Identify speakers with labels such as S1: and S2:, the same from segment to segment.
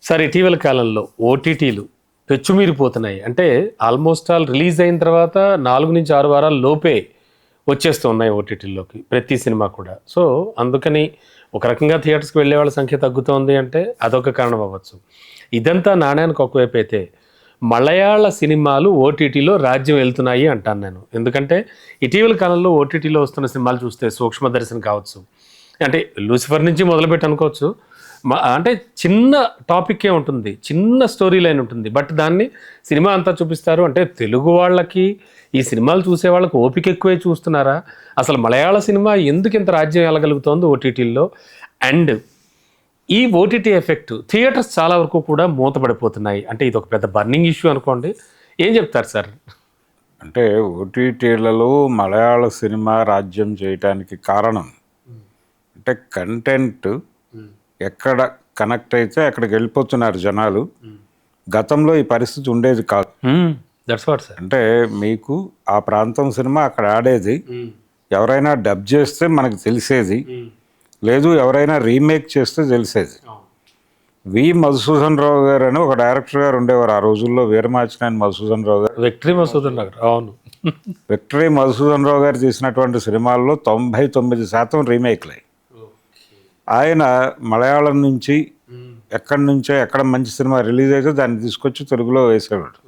S1: Sir ఇటీవల కాలంలో ఓటీటీలు పెచ్చుమీరిపోతున్నాయి. అంటే ఆల్మోస్ట్ ఆల్ రిలీజ్ అయిన తర్వాత 4-6 వారాల లోపే వచ్చేస్తూ ఉన్నాయి ఓటీటీల్లోకి ప్రతి సినిమా కూడా. సో అందుకని ఒక రకంగా థియేటర్స్కి వెళ్ళే వాళ్ళ సంఖ్య తగ్గుతోంది అంటే అదొక కారణం అవ్వచ్చు. ఇదంతా నాణ్యానికి ఒకవైపు అయితే మలయాళ సినిమాలు ఓటీటీలో రాజ్యం వెళ్తున్నాయి అంటాను నేను. ఎందుకంటే ఇటీవల కాలంలో ఓటీటీలో వస్తున్న సినిమాలు చూస్తే సూక్ష్మదర్శన్ కావచ్చు, అంటే లూసిఫర్ నుంచి మొదలుపెట్టి అనుకోవచ్చు. అంటే చిన్న టాపిక్కే ఉంటుంది, చిన్న స్టోరీ లైన్ ఉంటుంది, బట్ దాన్ని సినిమా అంతా చూపిస్తారు. అంటే తెలుగు వాళ్ళకి ఈ సినిమాలు చూసే వాళ్ళకి ఓపిక ఎక్కువే చూస్తున్నారా? అసలు మలయాళ సినిమా ఎందుకు ఇంత రాజ్యం వెళ్ళగలుగుతోంది ఓటీటీల్లో? అండ్ ఈ ఓటీటీ ఎఫెక్ట్ థియేటర్స్ చాలా వరకు కూడా మూతపడిపోతున్నాయి. అంటే ఇది ఒక పెద్ద బర్నింగ్ ఇష్యూ అనుకోండి. ఏం చెప్తారు సార్?
S2: అంటే ఓటీటీలలో మలయాళ సినిమా రాజ్యం చేయటానికి కారణం అంటే కంటెంట్ ఎక్కడ కనెక్ట్ అయితే అక్కడికి వెళ్ళిపోతున్నారు జనాలు. గతంలో ఈ పరిస్థితి ఉండేది కాదు.
S1: That's what sir.
S2: అంటే మీకు ఆ ప్రాంతం సినిమా అక్కడ ఆడేది, ఎవరైనా డబ్ చేస్తే మనకు తెలిసేది, లేదు ఎవరైనా రీమేక్ చేస్తే తెలిసేది. వి మధుసూదన్ రావు గారు అని ఒక డైరెక్టర్ గారు ఉండేవారు ఆ రోజుల్లో, వీరమాచినేని మధుసూదన్ రావు గారు.
S1: విక్టరీ మధుసూదన్ రావు. అవును,
S2: విక్టరీ మధుసూదన్ రావు గారు తీసినటువంటి సినిమాల్లో 99% రీమేక్లే. ఆయన మలయాళం నుంచి ఎక్కడి నుంచో ఎక్కడ మంచి సినిమా రిలీజ్ అయితే దాన్ని తీసుకొచ్చి తెలుగులో వేసేవాడు.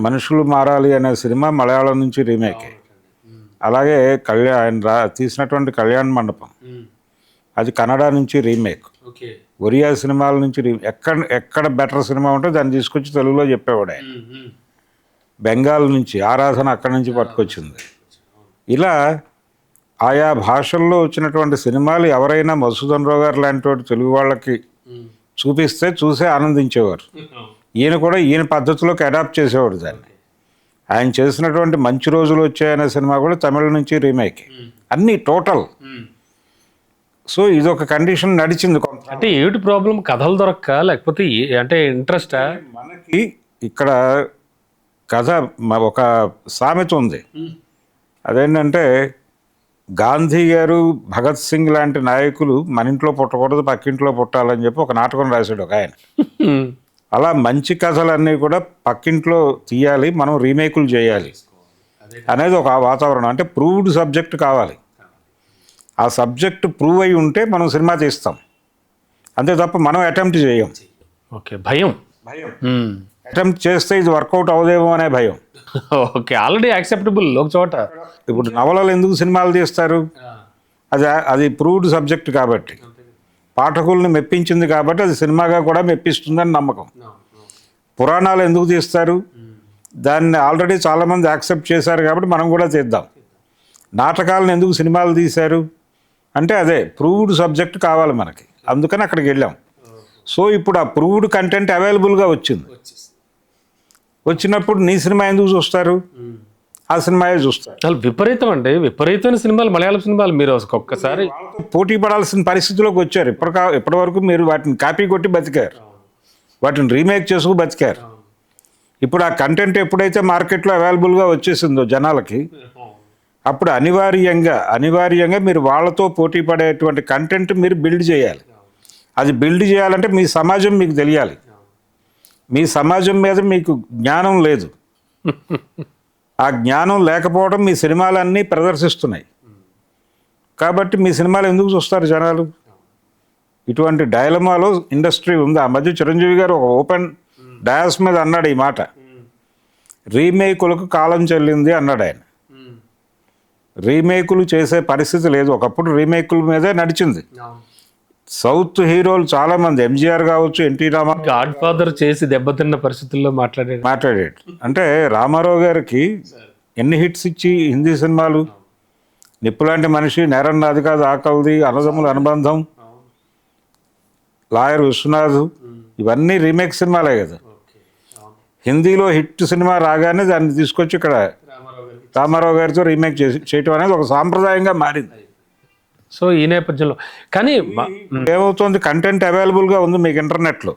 S2: మనుషులు మారాలి అనే సినిమా మలయాళం నుంచి రీమేకే. అలాగే ఆయన తీసినటువంటి కళ్యాణ మండపం అది కన్నడ నుంచి రీమేక్. ఒరియా సినిమాల నుంచి ఎక్కడ బెటర్ సినిమా ఉంటే దాన్ని తీసుకొచ్చి తెలుగులో చెప్పేవాడు ఆయన. బెంగాల్ నుంచి ఆరాధన అక్కడి నుంచి పట్టుకొచ్చింది. ఇలా ఆయా భాషల్లో వచ్చినటువంటి సినిమాలు ఎవరైనా మధుసూదన్ రావు గారు లాంటి వాడు తెలుగు వాళ్ళకి చూపిస్తే చూసే ఆనందించేవారు. ఈయన కూడా ఈయన పద్ధతిలోకి అడాప్ట్ చేసేవాడు దాన్ని. ఆయన చేసినటువంటి మంచి రోజులు వచ్చాయనే సినిమా కూడా తమిళ నుంచి రీమేక్, అన్నీ టోటల్. సో ఇదొక కండిషన్ నడిచింది.
S1: అంటే ఏమిటి ప్రాబ్లం? కథలు దొరక్క, లేకపోతే అంటే ఇంట్రెస్టా?
S2: మనకి ఇక్కడ కథ ఒక సామెత ఉంది. అదేంటంటే గాంధీ గారు, భగత్ సింగ్ లాంటి నాయకులు మన ఇంట్లో పుట్టకూడదు పక్కింట్లో పుట్టాలని చెప్పి ఒక నాటకం రాశాడు ఒక ఆయన. అలా మంచి కథలన్నీ కూడా పక్కింట్లో తీయాలి, మనం రీమేకులు చేయాలి అనేది ఒక వాతావరణం. అంటే ప్రూవ్డ్ సబ్జెక్ట్ కావాలి. ఆ సబ్జెక్ట్ ప్రూవ్ అయి ఉంటే మనం సినిమా తీస్తాం, అంతే తప్ప మనం అటెంప్ట్ చేయం.
S1: ఓకే, భయం.
S2: అటెంప్ట్ చేస్తే ఇది వర్కౌట్ అవదేమో అనే భయం.
S1: ఓకే, ఆల్రెడీ యాక్సెప్టబుల్ ఒక చోట.
S2: ఇప్పుడు నవలలు ఎందుకు సినిమాలు తీస్తారు? అది ప్రూవ్డ్ సబ్జెక్ట్ కాబట్టి, పాఠకుల్ని మెప్పించింది కాబట్టి అది సినిమాగా కూడా మెప్పిస్తుందని నమ్మకం. పురాణాలు ఎందుకు తీస్తారు? దాన్ని ఆల్రెడీ చాలామంది యాక్సెప్ట్ చేశారు కాబట్టి మనం కూడా తీద్దాం. నాటకాలను ఎందుకు సినిమాలు తీశారు అంటే అదే ప్రూవ్డ్ సబ్జెక్ట్ కావాలి మనకి, అందుకని అక్కడికి వెళ్ళాం. సో ఇప్పుడు ఆ ప్రూవ్డ్ కంటెంట్ అవైలబుల్గా వచ్చినప్పుడు నీ సినిమా ఎందుకు చూస్తారు? ఆ సినిమాయే చూస్తారు.
S1: చాలా విపరీతం అండి, విపరీతమైన సినిమాలు మలయాళం సినిమాలు. మీరు ఒక్కసారి
S2: పోటీ పడాల్సిన పరిస్థితిలోకి వచ్చారు. ఇప్పటి వరకు మీరు వాటిని కాపీ కొట్టి బతికారు, వాటిని రీమేక్ చేసుకు బతికారు. ఇప్పుడు ఆ కంటెంట్ ఎప్పుడైతే మార్కెట్లో అవైలబుల్గా వచ్చేసిందో జనాలకి, అప్పుడు అనివార్యంగా మీరు వాళ్ళతో పోటీ పడేటువంటి కంటెంట్ మీరు బిల్డ్ చేయాలి. అది బిల్డ్ చేయాలంటే మీ సమాజం మీకు తెలియాలి. మీ సమాజం మీద మీకు జ్ఞానం లేదు. ఆ జ్ఞానం లేకపోవడం మీ సినిమాలన్నీ ప్రదర్శిస్తున్నాయి. కాబట్టి మీ సినిమాలు ఎందుకు చూస్తారు జనాలు? ఇటువంటి డైలమాలో ఇండస్ట్రీ ఉంది. ఆ మధ్య చిరంజీవి గారు ఒక ఓపెన్ డయాస్ మీద అన్నాడు ఈ మాట, రీమేకులకు కాలం చెల్లింది అన్నాడు ఆయన. రీమేకులు చేసే పరిస్థితి లేదు. ఒకప్పుడు రీమేకుల మీదే నడిచింది. సౌత్ హీరోలు చాలామంది, ఎంజీఆర్ కావచ్చు, ఎన్టీ రామారావు,
S1: గాడ్ ఫాదర్ చేసి దెబ్బతిన్న పరిస్థితుల్లో
S2: మాట్లాడాడు. అంటే రామారావు గారికి ఎన్ని హిట్స్ ఇచ్చి హిందీ సినిమాలు, నిప్పులాంటి మనిషి, నేరం నాది కాదు ఆకలిది, అన్నదమ్ముల అనుబంధం, లాయర్ విశ్వనాథ్, ఇవన్నీ రీమేక్ సినిమాలే కదా. హిందీలో హిట్ సినిమా రాగానే దాన్ని తీసుకొచ్చి ఇక్కడ రామారావు గారితో రీమేక్ చేయటం అనేది ఒక సాంప్రదాయంగా మారింది.
S1: సో ఈ నేపథ్యంలో కానీ
S2: ఏమవుతుంది, కంటెంట్ అవైలబుల్గా ఉంది మీకు ఇంటర్నెట్లో.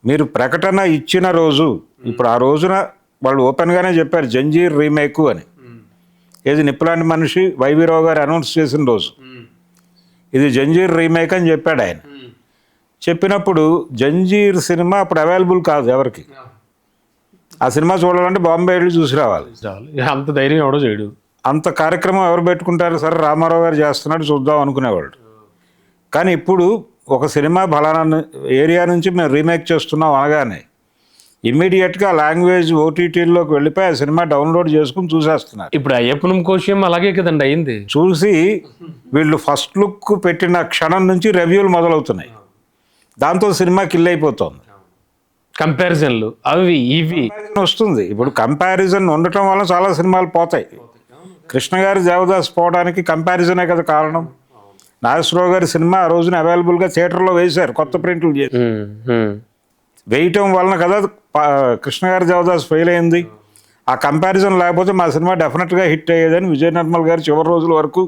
S2: మీరు ప్రకటన ఇచ్చిన రోజు, ఇప్పుడు ఆ రోజున వాళ్ళు ఓపెన్గానే చెప్పారు జంజీర్ రీమేకు అని. ఏది నిప్పులాంటి మనిషి వైవీరావు గారు అనౌన్స్ చేసిన రోజు ఇది జంజీర్ రీమేక్ అని చెప్పాడు ఆయన. చెప్పినప్పుడు జంజీర్ సినిమా అప్పుడు అవైలబుల్ కాదు ఎవరికి. ఆ సినిమా చూడాలంటే బాంబే వెళ్ళి చూసి రావాలి.
S1: అంత ధైర్యం ఎవడో చేయడు.
S2: అంత కార్యక్రమం ఎవరు పెట్టుకుంటారు? సరే రామారావు గారు చేస్తున్నాడు చూద్దాం అనుకునేవాళ్ళు. కానీ ఇప్పుడు ఒక సినిమా ఫలానా ఏరియా నుంచి మేము రీమేక్ చేస్తున్నాం అనగానే ఇమ్మీడియట్గా లాంగ్వేజ్ ఓటీటీలోకి వెళ్ళిపోయి ఆ సినిమా డౌన్లోడ్ చేసుకుని చూసేస్తున్నారు.
S1: ఇప్పుడు అయ్యప్పనం కోశం అలాగే కదండి అయింది.
S2: చూసి వీళ్ళు ఫస్ట్ లుక్ పెట్టిన క్షణం నుంచి రివ్యూలు మొదలవుతున్నాయి. దాంతో సినిమా కిల్ అయిపోతుంది.
S1: కంపారిజన్లు అవి ఇవి
S2: వస్తుంది. ఇప్పుడు కంపారిజన్ ఉండటం వల్ల చాలా సినిమాలు పోతాయి. కృష్ణ గారి దేవదాస్ పోవడానికి కంపారిజనే కదా కారణం. నాగేశ్వరరావు గారి సినిమా ఆ రోజున అవైలబుల్గా థియేటర్లో వేశారు, కొత్త ప్రింట్లు చేసి వేయటం వలన కదా కృష్ణ గారి దేవదాస్ ఫెయిల్ అయింది. ఆ కంపారిజన్ లేకపోతే మా సినిమా డెఫినెట్గా హిట్ అయ్యేదని విజయ నిర్మల్ గారు చివరి రోజుల వరకు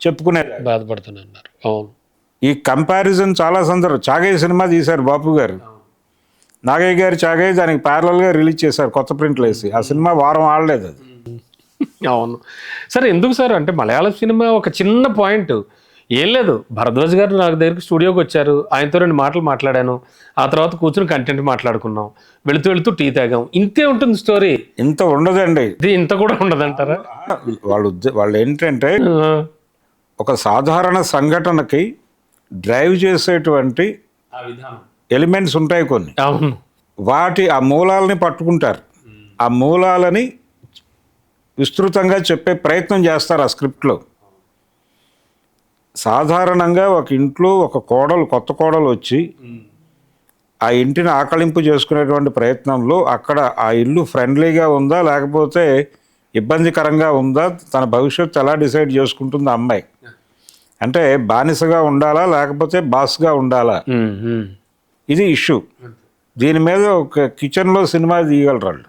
S2: చెప్పుకునేది.
S1: బాధపడుతున్నారు. అవును,
S2: ఈ కంపారిజన్ చాలా సందర్భం. చాగయ్య సినిమా తీశారు బాపు గారు, నాగయ్య గారు చాగయ్య దానికి ప్యారలల్గా రిలీజ్ చేశారు కొత్త ప్రింట్లు వేసి. ఆ సినిమా వారం ఆడలేదు అది.
S1: అవును సార్. ఎందుకు సార్ అంటే మలయాళం సినిమా ఒక చిన్న పాయింట్ ఏం లేదు. భరద్వాజ్ గారు నాకు దగ్గరికి స్టూడియోకి వచ్చారు, ఆయనతో 2 మాటలు మాట్లాడాను. ఆ తర్వాత కూర్చుని కంటెంట్ మాట్లాడుకున్నాం, వెళుతూ వెళుతూ టీ తాగాం. ఇంతే ఉంటుంది స్టోరీ.
S2: ఇంత ఉండదండి.
S1: ఇది ఇంత కూడా ఉండదంటారా?
S2: వాళ్ళు ఏంటంటే ఒక సాధారణ సంఘటనకి డ్రైవ్ చేసేటువంటి ఎలిమెంట్స్ ఉంటాయి కొన్ని.
S1: అవును,
S2: ఆ మూలాలని పట్టుకుంటారు. ఆ మూలాలని విస్తృతంగా చెప్పే ప్రయత్నం చేస్తారు ఆ స్క్రిప్ట్లో. సాధారణంగా ఒక ఇంట్లో ఒక కొత్త కోడలు వచ్చి ఆ ఇంటిని ఆకలింపు చేసుకునేటువంటి ప్రయత్నంలో అక్కడ ఆ ఇల్లు ఫ్రెండ్లీగా ఉందా లేకపోతే ఇబ్బందికరంగా ఉందా, తన భవిష్యత్తు ఎలా డిసైడ్ చేసుకుంటుంది ఆ అమ్మాయి, అంటే బానిసగా ఉండాలా లేకపోతే బాస్గా ఉండాలా, ఇది ఇష్యూ. దీని మీద ఒక కిచెన్లో సినిమా తీయగలరు వాళ్ళు.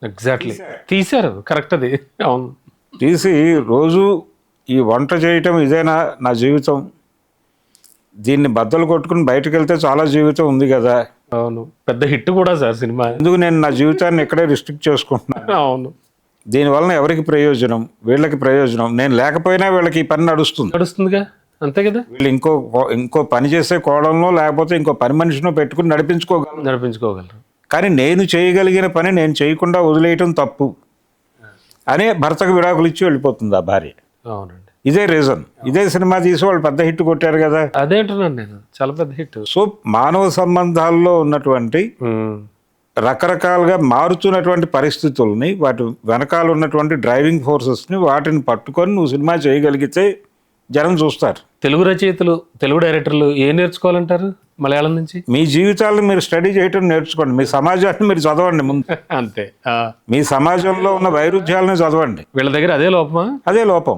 S1: ఎగ్జాక్ట్లీ తీశారు, కరెక్ట్. అది అవును.
S2: తీసి రోజు ఈ వంట చేయటం ఇదేనా నా జీవితం, దీన్ని బద్దలు కొట్టుకుని బయటకు వెళ్తే చాలా జీవితం ఉంది కదా.
S1: అవును, పెద్ద హిట్ కూడా సార్ సినిమా.
S2: ఎందుకు నేను నా జీవితాన్ని ఇక్కడే రిస్ట్రిక్ట్ చేసుకుంటున్నాను.
S1: అవును,
S2: దీనివలన ఎవరికి ప్రయోజనం? వీళ్ళకి ప్రయోజనం. నేను లేకపోయినా వీళ్ళకి ఈ పని
S1: నడుస్తుందిగా, అంతే కదా.
S2: వీళ్ళు ఇంకో పని చేసే కోణంలో లేకపోతే ఇంకో పని మనిషినో పెట్టుకుని నడిపించుకోగలరు. కానీ నేను చేయగలిగిన పని నేను చేయకుండా వదిలేయటం తప్పు అనే భర్తకు విడాకులు ఇచ్చి వెళ్ళిపోతుంది ఆ భార్య.
S1: అవునండి,
S2: ఇదే రీజన్. ఇదే సినిమా తీసి వాళ్ళు పెద్ద హిట్ కొట్టారు కదా.
S1: అదేంటున్నాను నేను, చాలా పెద్ద హిట్.
S2: సో మానవ సంబంధాల్లో ఉన్నటువంటి రకరకాలుగా మారుతున్నటువంటి పరిస్థితుల్ని, వాటి వెనకాల ఉన్నటువంటి డ్రైవింగ్ ఫోర్సెస్ని, వాటిని పట్టుకొని నువ్వు సినిమా చేయగలిగితే జనం చూస్తారు.
S1: తెలుగు రచయితలు, తెలుగు డైరెక్టర్లు ఏం నేర్చుకోవాలంటారు మలయాళం నుంచి?
S2: మీ జీవితాలను మీరు స్టడీ చేయటం నేర్చుకోండి. మీ సమాజాన్ని మీరు చదవండి ముందు.
S1: అంతే.
S2: మీ సమాజంలో ఉన్న వైరుధ్యాలను చదవండి.
S1: వీళ్ళ దగ్గర అదే లోపమా?
S2: అదే లోపం.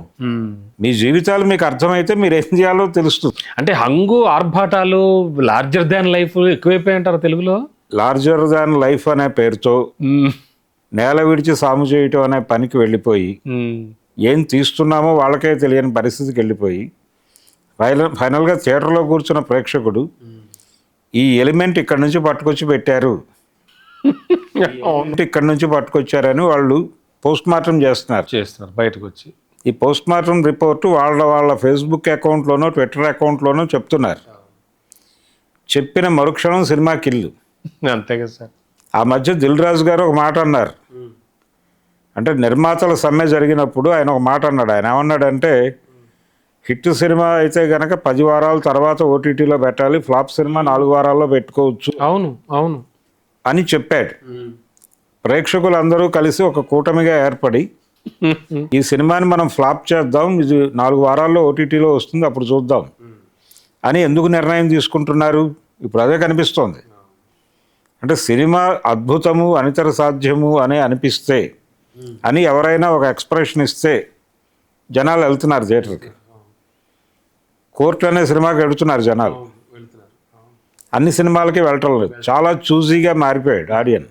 S2: మీ జీవితాలు మీకు అర్థమైతే మీరు ఏం చేయాలో తెలుస్తుంది.
S1: అంటే హంగు, ఆర్భాటాలు, లార్జర్ దాన్ లైఫ్ ఎక్కువైపోయి అంటారు తెలుగులో.
S2: లార్జర్ దాన్ లైఫ్ అనే పేరుతో నేల విడిచి సాము చేయటం అనే పనికి వెళ్ళిపోయి ఏం తీస్తున్నామో వాళ్ళకే తెలియని పరిస్థితికి వెళ్ళిపోయి ఫైనల్గా థియేటర్లో కూర్చున్న ప్రేక్షకుడు ఈ ఎలిమెంట్ ఇక్కడ నుంచి పట్టుకొచ్చి పెట్టారు, ఇక్కడ నుంచి పట్టుకొచ్చారని వాళ్ళు పోస్ట్ మార్టం చేస్తున్నారు
S1: బయటకు వచ్చి.
S2: ఈ పోస్ట్ మార్టం రిపోర్టు వాళ్ళ ఫేస్బుక్ అకౌంట్లోనో ట్విట్టర్ అకౌంట్లోనో చెప్తున్నారు. చెప్పిన మరుక్షణం సినిమా కిల్లు.
S1: అంతే కదా సార్.
S2: ఆ మధ్య దిల్ రాజు గారు ఒక మాట అన్నారు. అంటే నిర్మాతల సమ్మె జరిగినప్పుడు ఆయన ఒక మాట అన్నాడు. ఆయన ఏమన్నాడంటే, హిట్ సినిమా అయితే గనక 10 వారాల తర్వాత ఓటీటీలో పెట్టాలి, ఫ్లాప్ సినిమా 4 వారాల్లో పెట్టుకోవచ్చు.
S1: అవును అవును
S2: అని చెప్పాడు. ప్రేక్షకులందరూ కలిసి ఒక కూటమిగా ఏర్పడి ఈ సినిమాని మనం ఫ్లాప్ చేద్దాం, ఇది 4 వారాల్లో ఓటీటీలో వస్తుంది, అప్పుడు చూద్దాం అని ఎందుకు నిర్ణయం తీసుకుంటున్నారు? ఇప్పుడు అదే కనిపిస్తోంది. అంటే సినిమా అద్భుతము, అనితర సాధ్యము అని అనిపిస్తే అని ఎవరైనా ఒక ఎక్స్ప్రెషన్ ఇస్తే జనాలు వెళ్తున్నారు థియేటర్కి. కోర్టు అనే సినిమాకి వెళుతున్నారు జనాలు. అన్ని సినిమాలకి వెళ్ళటం లేదు. చాలా చూజీగా మారిపోయాడు ఆడియన్.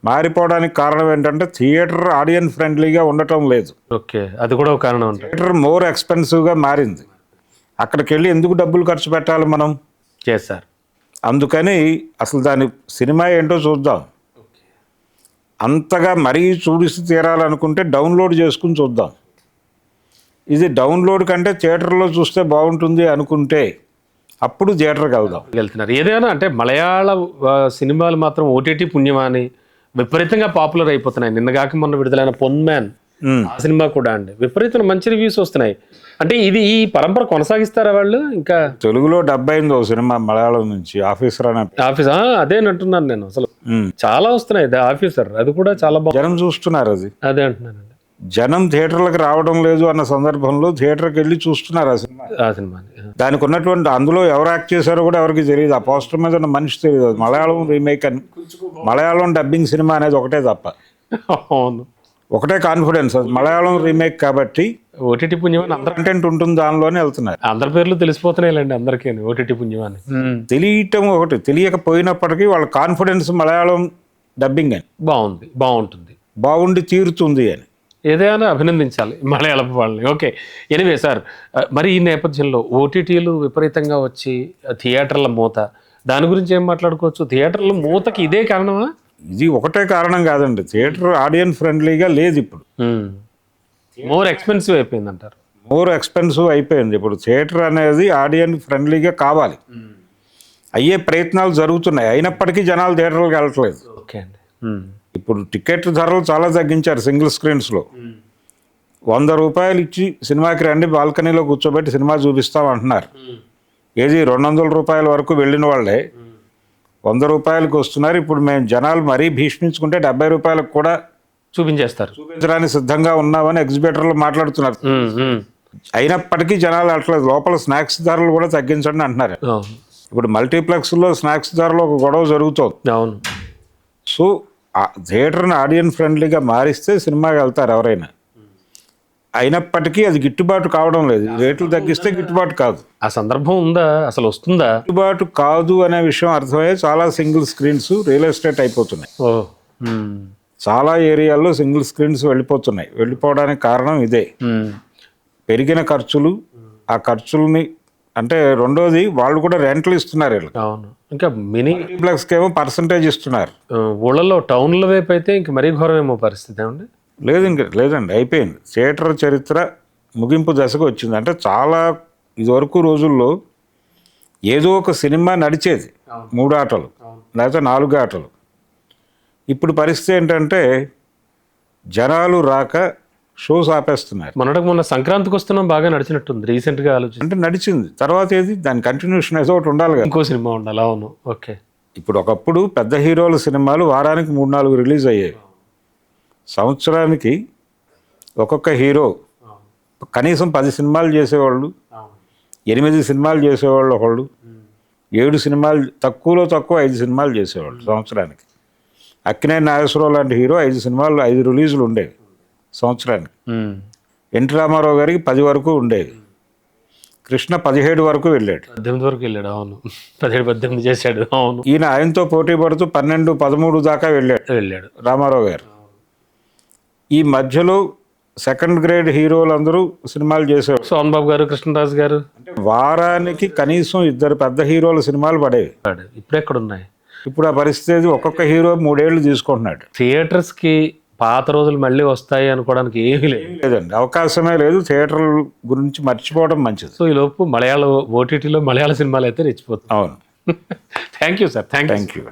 S2: మారిపోవడానికి కారణం ఏంటంటే థియేటర్ ఆడియన్ ఫ్రెండ్లీగా ఉండటం లేదు.
S1: ఓకే, అది కూడా ఒక కారణం.
S2: థియేటర్ మోర్ ఎక్స్పెన్సివ్గా మారింది. అక్కడికి వెళ్ళి ఎందుకు డబ్బులు ఖర్చు పెట్టాలి మనం?
S1: చేశారు.
S2: అందుకని అసలు దాని సినిమా ఏంటో చూద్దాం. అంతగా మరీ చూడిసి తీరాలనుకుంటే డౌన్లోడ్ చేసుకుని చూద్దాం. ఇది డౌన్లోడ్ కంటే థియేటర్లో చూస్తే బాగుంటుంది అనుకుంటే అప్పుడు థియేటర్కి వెళ్దాం.
S1: వెళ్తున్నారు ఏదైనా అంటే మలయాళ సినిమాలు మాత్రం ఓటీటీ పుణ్యమా అని విపరీతంగా పాపులర్ అయిపోతున్నాయి. నిన్నగాక మొన్న విడుదలైన పొన్మ్యాన్ ఆ సినిమా కూడా అండి విపరీతం మంచి రివ్యూస్ వస్తున్నాయి. అంటే ఇది ఈ పరంపర కొనసాగిస్తారా వాళ్ళు? ఇంకా
S2: తెలుగులో డబ్ అయింది ఒక సినిమా మలయాళం నుంచి, ఆఫీసర్ అనే.
S1: ఆఫీస్ అదేనంటున్నాను నేను. అసలు చాలా వస్తున్నాయి ఆఫీసర్, అది కూడా చాలా బాగుంది.
S2: జనం చూస్తున్నారు.
S1: అదే అంటున్నానండి.
S2: జనం థియేటర్లకు రావడం లేదు అన్న సందర్భంలో థియేటర్కి వెళ్ళి చూస్తున్నారు ఆ సినిమా.
S1: ఆ సినిమాని
S2: దానికి ఉన్నటువంటి అందులో ఎవరు యాక్ట్ చేశారో కూడా ఎవరికి తెలియదు. ఆ పోస్టర్ మీద ఉన్న మనిషి తెలియదు. అది మలయాళం రీమేక్ అని, మలయాళం డబ్బింగ్ సినిమా అనేది ఒకటే తప్ప.
S1: అవును,
S2: ఒకటే కాన్ఫిడెన్స్, అది మలయాళం రీమేక్ కాబట్టి
S1: ఓటీటీ పుణ్యమని అందరు
S2: కంటెంట్ ఉంటుంది దానిలోనే వెళ్తున్నారు.
S1: అందరి పేర్లు తెలిసిపోతున్నాయిలేండి అందరికీ ఓటీటీ పుణ్యమని.
S2: తెలియటం ఒకటి, తెలియకపోయినప్పటికీ వాళ్ళ కాన్ఫిడెన్స్ మలయాళం డబ్బింగ్ అని
S1: బాగుంటుంది,
S2: బాగుండి తీరుతుంది అని
S1: ఏదైనా అభినందించాలి మలయాళం వాళ్ళని. ఓకే, ఎనివే సార్, మరి ఈ నేపథ్యంలో ఓటీటీలు విపరీతంగా వచ్చి థియేటర్ల మూత, దాని గురించి ఏం మాట్లాడుకోవచ్చు? థియేటర్ల మూతకి ఇదే కారణమా?
S2: ఇది ఒకటే కారణం కాదండి. థియేటర్ ఆడియన్స్ ఫ్రెండ్లీగా లేదు ఇప్పుడు.
S1: మోర్ ఎక్స్పెన్సివ్ అయిపోయింది అంటారు.
S2: మోర్ ఎక్స్పెన్సివ్ అయిపోయింది. ఇప్పుడు థియేటర్ అనేది ఆడియన్స్ ఫ్రెండ్లీగా కావాలి, అయ్యే ప్రయత్నాలు జరుగుతున్నాయి. అయినప్పటికీ జనాలు థియేటర్లకు వెళ్ళట్లేదు.
S1: ఓకే అండి.
S2: ఇప్పుడు టికెట్ ధరలు చాలా తగ్గించారు. సింగిల్ స్క్రీన్స్లో 100 రూపాయలు ఇచ్చి సినిమాకి రండి, బాల్కనీలో కూర్చోబెట్టి సినిమా చూపిస్తాం అంటున్నారు. ఏది 200 రూపాయల వరకు వెళ్ళిన వాళ్ళే 100 రూపాయలకు వస్తున్నారు. ఇప్పుడు మేము జనాలు మరీ భీష్మించుకుంటే 70 రూపాయలకు కూడా చూపించడానికి సిద్ధంగా ఉన్నామని ఎగ్జిబిటర్లు మాట్లాడుతున్నారు. అయినప్పటికీ జనాలు అట్లా లోపల స్నాక్స్ ధరలు కూడా తగ్గించండి అంటున్నారు. ఇప్పుడు మల్టీప్లెక్స్లో స్నాక్స్ ధరలు ఒక గొడవ జరుగుతుంది. సో థియేటర్ని ఆడియన్స్ ఫ్రెండ్లీగా మారిస్తే సినిమాకి వెళ్తారు ఎవరైనా. అయినప్పటికీ అది గిట్టుబాటు కావడం లేదు. రేట్లు తగ్గిస్తే గిట్టుబాటు కాదు.
S1: ఆ సందర్భం ఉందా, అసలు వస్తుందా?
S2: గిట్టుబాటు కాదు అనే విషయం అర్థమయ్యే చాలా సింగిల్ స్క్రీన్స్ రియల్ ఎస్టేట్ అయిపోతున్నాయి. చాలా ఏరియాల్లో సింగిల్ స్క్రీన్స్ వెళ్ళిపోవడానికి కారణం ఇదే. పెరిగిన ఖర్చులు, ఆ ఖర్చుల్ని అంటే రెండోది వాళ్ళు కూడా రెంట్లు ఇస్తున్నారు.
S1: ఇంకా మినీ
S2: మల్టీప్లెక్స్కి ఏమో పర్సంటేజ్ ఇస్తున్నారు.
S1: ఊళ్ళలో టౌన్ల వైపు అయితే ఇంక మరీ ఘోరమేమో పరిస్థితి ఏమండి?
S2: లేదండి, అయిపోయింది. థియేటర్ చరిత్ర ముగింపు దశకు వచ్చింది. అంటే చాలా ఇదివరకు రోజుల్లో ఏదో ఒక సినిమా నడిచేది, 3 ఆటలు లేకపోతే 4 ఆటలు. ఇప్పుడు పరిస్థితి ఏంటంటే జనాలు రాక షోస్ ఆపేస్తున్నారు.
S1: మొన్న సంక్రాంతికి వస్తున్నాం బాగా నడిచినట్టుంది రీసెంట్గా ఆలోచన.
S2: అంటే నడిచింది, తర్వాత ఏది దాని కంటిన్యూషన్ ఏదో ఒకటి ఉండాలి కదా,
S1: ఇంకో సినిమా ఉండాలి. అవును, ఓకే.
S2: ఇప్పుడు ఒకప్పుడు పెద్ద హీరోల సినిమాలు వారానికి 3-4 రిలీజ్ అయ్యాయి. సంవత్సరానికి ఒక్కొక్క హీరో కనీసం 10 సినిమాలు చేసేవాళ్ళు, 8 సినిమాలు చేసేవాళ్ళు, ఒకళ్ళు 7 సినిమాలు, తక్కువలో తక్కువ 5 సినిమాలు చేసేవాళ్ళు సంవత్సరానికి. అక్కినేని నాగేశ్వరరావు లాంటి హీరో 5 సినిమాలు 5 రిలీజులు ఉండేవి సంవత్సరానికి. ఎన్టీ రామారావు గారికి 10 వరకు ఉండేవి. కృష్ణ 17 వరకు వెళ్ళాడు.
S1: 18 వరకు వెళ్ళాడు. అవును, 17-18 చేశాడు. అవును,
S2: ఈయన ఆయనతో పోటీ పడుతూ 12-13 దాకా వెళ్ళాడు రామారావు గారు. ఈ మధ్యలో సెకండ్ గ్రేడ్ హీరోలు అందరూ సినిమాలు చేసేవారు.
S1: సోహన్ బాబు గారు, కృష్ణరాజు గారు.
S2: అంటే వారానికి కనీసం 2 పెద్ద హీరోల సినిమాలు పడేవి.
S1: ఇప్పుడు ఎక్కడ ఉన్నాయి?
S2: ఇప్పుడు ఆ పరిస్థితి, ఒక్కొక్క హీరో 3 ఏళ్ళు తీసుకుంటున్నాడు.
S1: థియేటర్స్కి పాత రోజులు మళ్ళీ వస్తాయి అనుకోవడానికి ఏమీ
S2: లేదండి, అవకాశమే లేదు. థియేటర్ గురించి మర్చిపోవడం మంచిది.
S1: సో ఈ లోపు ఓటీటీలో మలయాళ సినిమాలు అయితే రెచ్చిపోతుంది.
S2: అవును.
S1: Thank you sir. Thank you.